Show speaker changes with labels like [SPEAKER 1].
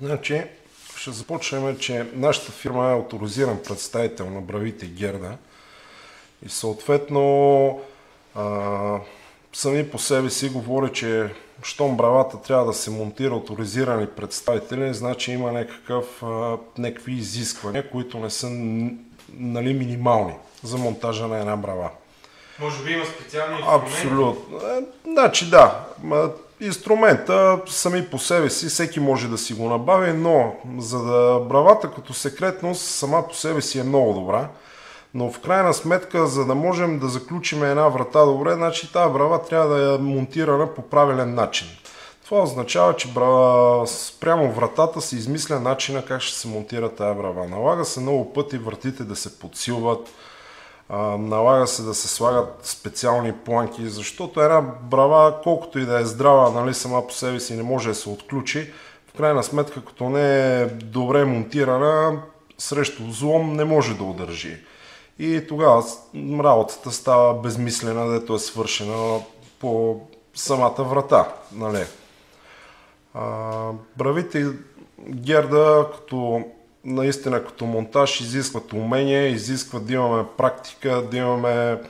[SPEAKER 1] Значи, ще започнем, че нашата фирма е оторизиран представител на бравите Герда и съответно сами по себе си говоря, че щом бравата трябва да се монтира оторизирани представители, значи има някакви изисквания, които не са минимални за монтажа на една брава.
[SPEAKER 2] Може би има специални инструменти?
[SPEAKER 1] Абсолютно. Значи да. Инструмента сами по себе си всеки може да си го набави, но за да бравата като секретност сама по себе си е много добра. Но в крайна сметка, за да можем да заключим една врата добре, значи тази брава трябва да е монтирана по правилен начин. Това означава, че спрямо вратата се измисля начина как ще се монтира тази брава. Налага се много пъти вратите да се подсилват, налага се да се слагат специални планки, защото една брава, колкото и да е здрава, сама по себе си не може да се отключи, в крайна сметка, като не е добре монтирана, срещу взлом не може да удържи. И тогава работата става безмислена, дето е свършена по самата врата. Бравите Герда наистина като монтаж изискват умение, изискват да имаме практика, да имаме